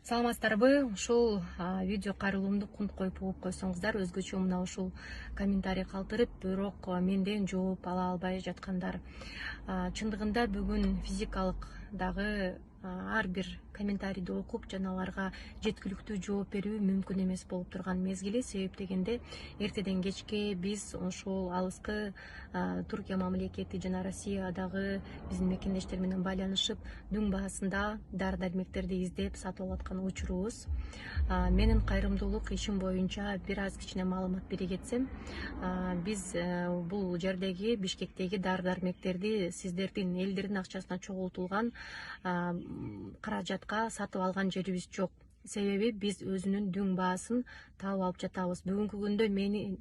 Саламатсыздарбы? Ушул видео кайрылуумду кунт коюп угуп койсоңуздар, өзгөчө мына ушул комментарий калтырып, бирок менден жооп ала албай жаткандар. Чындыгында бүгүн физикалык дагы ар бир комментарийди окуп жана аларга жеткиликтүү жооп берүү мүмкүн эмес болуп турган мезгили. Себеп дегенде эртеден кечке биз ошол алыскы Туркия мамлекети жана Россиядагы биздин мекендештер менен байланышып, дүң баасында дары дармектерди издеп сатып алаткан учурубуз. Менин кайрымдуулук ишим боюнча бир аз кичине маалымат бере кетсем, биз бул жердеги Бишкектеги дары дармектерди сиздердин элдердин акчасына чогултулган каражатка сатып алган жерибиз жок. Себеби биз өзүнүн дүң баасын таап алып жатабыз. Бүгүнкү күндө менин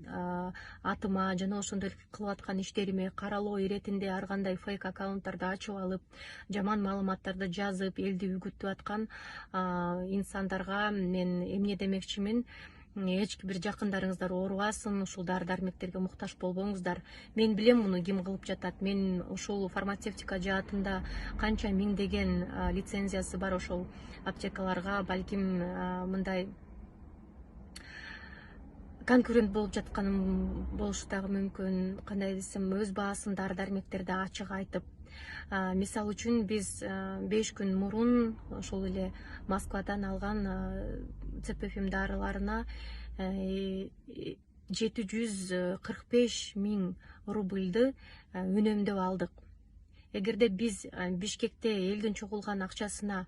атыма жана ошондой кылып аткан иштериме каралоо иретинде ар кандай фейк аккаунттарды ачып алып, жаман маалыматтарды жазып, элди үгүттүп аткан инсандарга мен эмне демекчимин? Эч бир жакындарыңыздар оорубасын, ушул дары дармектерге муктаж болбоңуздар. Мен билем муну ким кылып жатат. Мен ушул фармацевтика жаатында канча миңдеген лицензиясы бар ошол аптекаларга балким мындай конкурент болуп жатканым болушу дагы мүмкүн. Кандай десем, өз баасын дары дармектерди ачык айтып, мисалы үчүн биз 5 күн мурун ошол эле Москвадан алган ЦПФМ дарыларына 745 000 рубльды үнөмдөп алдык. Эгерде биз Бишкекте элдин чогулган акчасына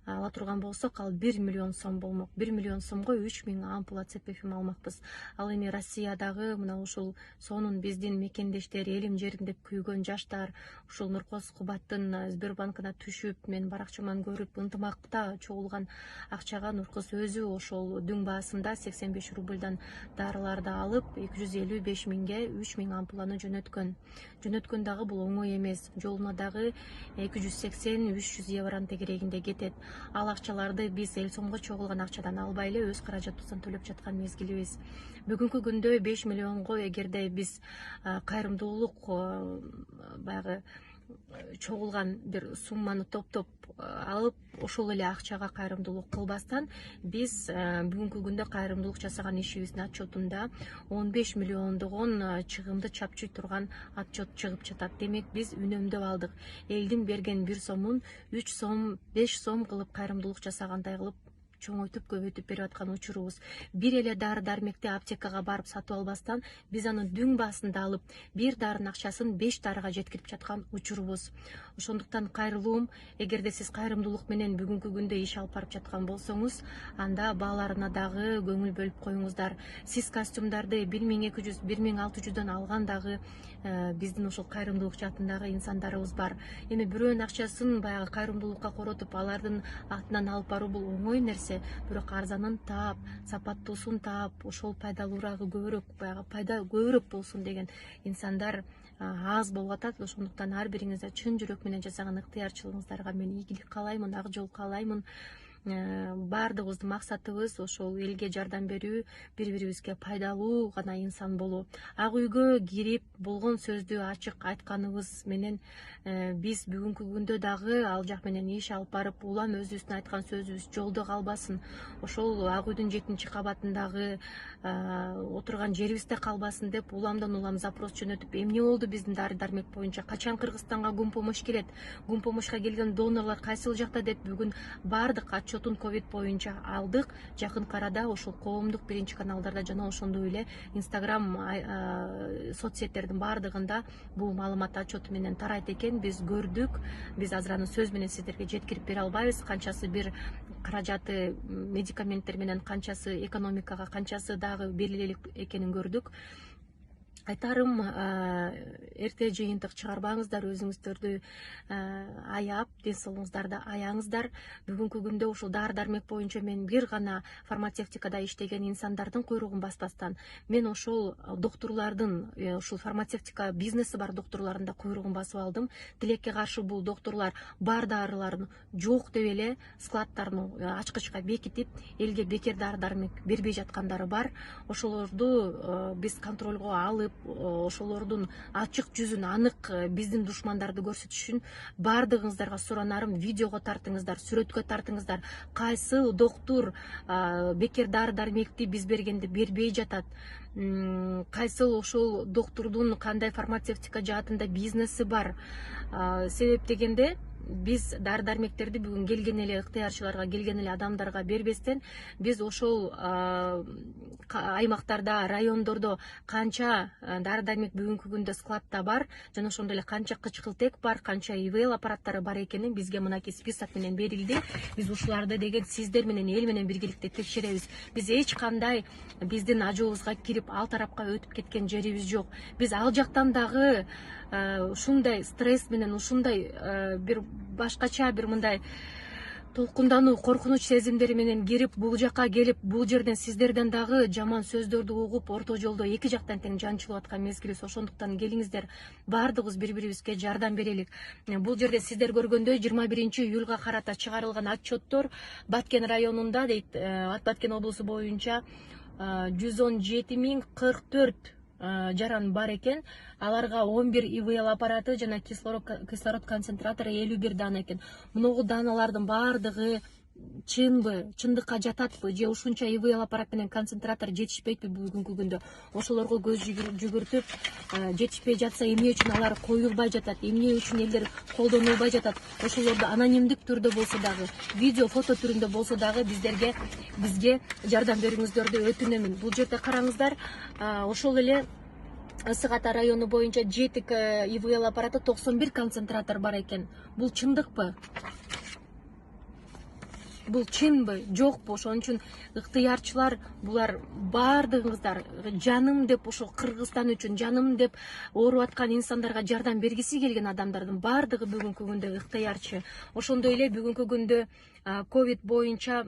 ала турган болсок, ал 1 миллион сом болмок. 1 миллион сомго 3000 ампула ЦПФМ алмакпыз. Ал эми Россиядагы мына ушул сонун биздин мекендештер, элим жерим деп күйгөн жаштар ушул Нуркос Кубаттын Сбербанкына түшүп, мен баракчаман көрүп ынтымакта чогулган акчага Нуркос өзү ошол дүң баасында 85 рубльдан дарыларды алып, 255 000ге 3000 ампуланы жөнөткөн. Жөнөткөн дагы бул оңой эмес. Жолуна дагы 280-300 евронун тегерегинде кетет. Ал акчаларды биз эл сомго чогулган акчадан албай эле өз каражатыбыздан төлөп жаткан мезгилибиз. Бүгүнкү күндө 5 миллионго эгерде биз кайрымдуулук баягы чогулган бир сумманы топтоп алып, ошол эле акчага кайрымдуулук кылбастан, биз бүгүнкү күндө кайрымдуулук жасаган ишибиздин отчетунда 15 миллиондогон чыгымды чапчый турган отчет чыгып жатат. Демек биз үнөмдөп алдык. Элдин берген 1 сомун 3 сом, 5 сом кылып кайрымдуулук жасагандай кылып чоңойтуп көбөйтүп берип аткан учурубуз. Бир эле дары дармекти аптекага барып сатып албастан, биз анын дүң баасында алып, бир дарынын акчасын 5 дарыга жеткирип жаткан учурубуз. Ошондуктан кайрылуум, эгерде сиз кайрымдуулук менен бүгүнкү күндө иш алып барып жаткан болсоңуз, анда бааларына дагы көңүл бөлүп коюңуздар. Сиз костюмдарды 1200, 1600дан алган дагы биздин ошол кайрымдуулук жаатындагы инсандарыбыз бар. Эми бирөөнүн акчасын баягы кайрымдуулукка коротуп, алардын атынан алып баруу бул оңой нерсе, бирок арзанын таап, сапаттуусун таап, ошол пайдалуураак көбүрөөк, баягы пайда көбүрөөк болсун деген инсандар аз болуп атат. Ошондуктан ар бириңизде чын жүрөк менен жасаган ыктыярчылыгыңыздарга мен ийгилик каалаймын, ак жол каалаймын. Баардыгыбыздын максатыбыз ошол элге жардам берүү, бири-бирибизге пайдалуу гана инсан болуу. Ак үйгө кирип болгон сөздү ачык айтканыбыз менен биз бүгүнкү күндө дагы ал жак менен иш алып барып, улам өзүбүздүн айткан сөзүбүз жолдо калбасын. Ошол ак үйдүн 7-кабатындагы отурган жерибизде калбасын деп уламдан улам запрос жөнөтүп, эмне болду биздин дары дармек боюнча, качан Кыргызстанга гумпомощь келет, гумпомощька келген донорлор кайсыл жакта деп бүгүн баардык отчетун ковид боюнча алдык. Жакынкы арада ошол коомдук биринчи каналдарда жана ошондой эле Инстаграм соцсеттердин баардыгында бул маалымат отчету менен тарайт экен. Биз көрдүк. Биз азыр аны сөз менен сиздерге жеткирип бере албайбыз. Канчасы бир каражаты медикаменттер менен, канчасы экономикага, канчасы дагы берилелик экенин көрдүк. Айтарым, эрте жыйынтык чыгарбаңыздар, өзүңүздөрдү аяп, ден соолугуңуздарды аяңыздар. Бүгүнкү күндө ушул дары дармек боюнча мен бир гана фармацевтикада иштеген инсандардын куйругун баспастан, мен ошол докторлордун, ушул фармацевтика бизнеси бар докторлордун да куйругун басып алдым. Тилекке каршы бул докторлор бар дарыларын жок деп эле складдарын ачкычка бекитип, элге бекер дары дармек бербей жаткандары бар. Ошолорду биз контролго алып, ошолордун ачык жүзүн, анык биздин душмандарды көрсөтүш үчүн баардыгыңыздарга суранарым, видеого тартыңыздар, сүрөткө тартыңыздар. Кайсыл доктур бекер дары дармекти биз бергенде бербей жатат, кайсыл ошол доктурдун кандай фармацевтика жаатында бизнеси бар. Себеп дегенде биз дары дармектерди бүгүн келген эле ыктыярчыларга, келген эле адамдарга бербестен, биз ошол аймактарда, райондордо канча дары дармек бүгүнкү күндө складта бар, жана ошондой эле канча кычкылтек бар, канча ИВЛ аппараттары бар экенин бизге мынакей список менен берилди. Биз ушуларды деген сиздер менен, эл менен биргеликте текшеребиз. Биз эч кандай биздин ажообузга кирип ал тарапка өтүп кеткен жерибиз жок. Биз ал жактан дагы ушундай стресс менен, ушундай бир башкача бир мындай толкундануу, коркунуч сезимдери менен кирип, бул жака келип, бул жерден сиздерден дагы жаман сөздөрдү угуп, орто жолдо эки жактан тең жанчылып аткан мезгилибиз. Ошондуктан келиңиздер, баардыгыбыз бири-бирибизге жардам берелик. Бул жерде сиздер көргөндөй 21-июлга карата чыгарылган отчеттор Баткен районунда дейт, Баткен облусу боюнча 117.044 жаран бар экен. Аларга 11 ИВЛ аппараты жана кислород концентратору 51 дана экен. Муногу даналардын баардыгы чынбы, чындыкка жататпы, же ушунча ИВЛ аппарат менен концентратор жетишпейби бүгүнкү күндө? Ошолорго көз жүгүртүп, жетишпей жатса эмне үчүн алар коюлбай жатат, эмне үчүн элдер колдонулбай жатат? Ошолорду анонимдик түрдө болсо дагы, видео, фото түрүндө болсо дагы бизге жардам бериңиздерди өтүнөмүн. Бул жерде караңыздар, ошол эле Ысык Ата району боюнча 7 ИВЛ аппараты, 91 концентратор бар экен. Бул чындыкпы? Бул чынбы, жокпу? Ошон үчүн ыктыярчылар, булар баардыгыңыздар жаным деп, ошол Кыргызстан үчүн жаным деп ооруп аткан инсандарга жардам бергиси келген адамдардын баардыгы бүгүнкү күндө ыктыярчы. Ошондой эле бүгүнкү күндө ковид боюнча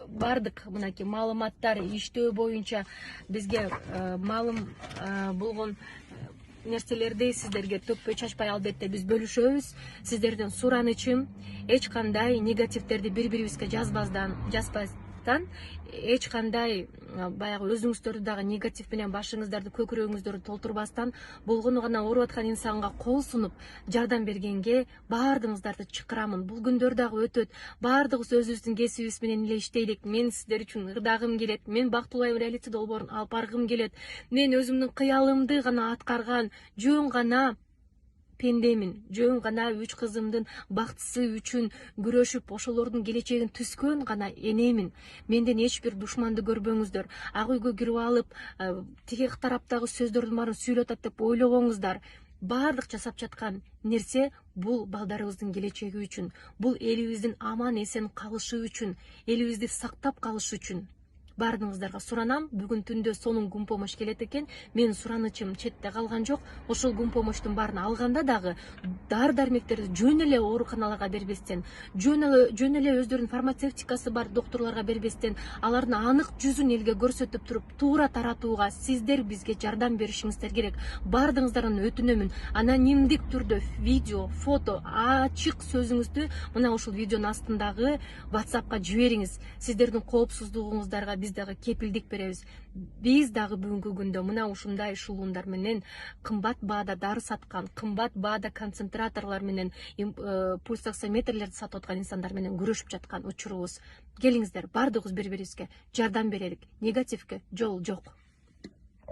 бардык мынакей маалыматтар иштөө боюнча бизге маалым болгон нерселерди сиздерге төкпөй чачпай албетте биз бөлүшөбүз. Сиздерден суранычым, эч кандай негативдерди бири-бирибизге жазбастан, эч кандай баягы өзүңүздөрдү дагы негатив менен башыңыздарды, көкүрөгүңүздөрдү толтурбастан, болгону гана ооруп аткан инсанга кол сунуп жардам бергенге баардыгыңыздарды чакырамын. Бул күндөр дагы өтөт. Баардыгыбыз өзүбүздүн кесибибиз менен эле иштейлик. Мен сиздер үчүн ырдагым келет. Мен бактылуу реалити долбоорун алып баргым келет. Мен өзүмдүн кыялымды гана аткарган жөн гана пендемин, жөн гана 3 кызымдын бактысы үчүн күрөшүп, ошолордун келечегин түзгөн гана энемин. Менден эч бир душманды көрбөңүздөр. Ак үйгө кирип алып, тиги тараптагы сөздөрдүн баарын сүйлөп атат деп ойлобоңуздар. Баардык жасап жаткан нерсе бул балдарыбыздын келечеги үчүн, бул элибиздин аман эсен калышы үчүн, элибизди сактап калышы үчүн. Баардыгыңыздарга суранам. Бүгүн түндө сонун гум помощь келет экен. Менин суранычым четте калган жок. Ошол гум помощьтун баарын алганда дагы дары дармектерди жөн эле ооруканаларга бербестен, жөн эле өздөрүнүн фармацевтикасы бар доктурларга бербестен, алардын анык жүзүн элге көрсөтүп туруп, туура таратууга сиздер бизге жардам беришиңиздер керек. Баардыгыңыздардан өтүнөмүн. Анонимдик түрдө видео, фото, ачык сөзүңүздү мына ушул видеонун астындагы WhatsAppка жибериңиз. Сиздердин коопсуздугуңуздарга биз дагы кепилдик беребиз. Биз дагы бүгүнкү күндө мына ушундай шулуундар менен кымбат баада дары саткан, кымбат баада концентраторлор менен пульсоксиметрлерди сатып аткан инсандар менен күрөшүп жаткан учурубуз. Келиңиздер, баардыгыбыз бири-бирибизге жардам берелик. Негативге жол жок.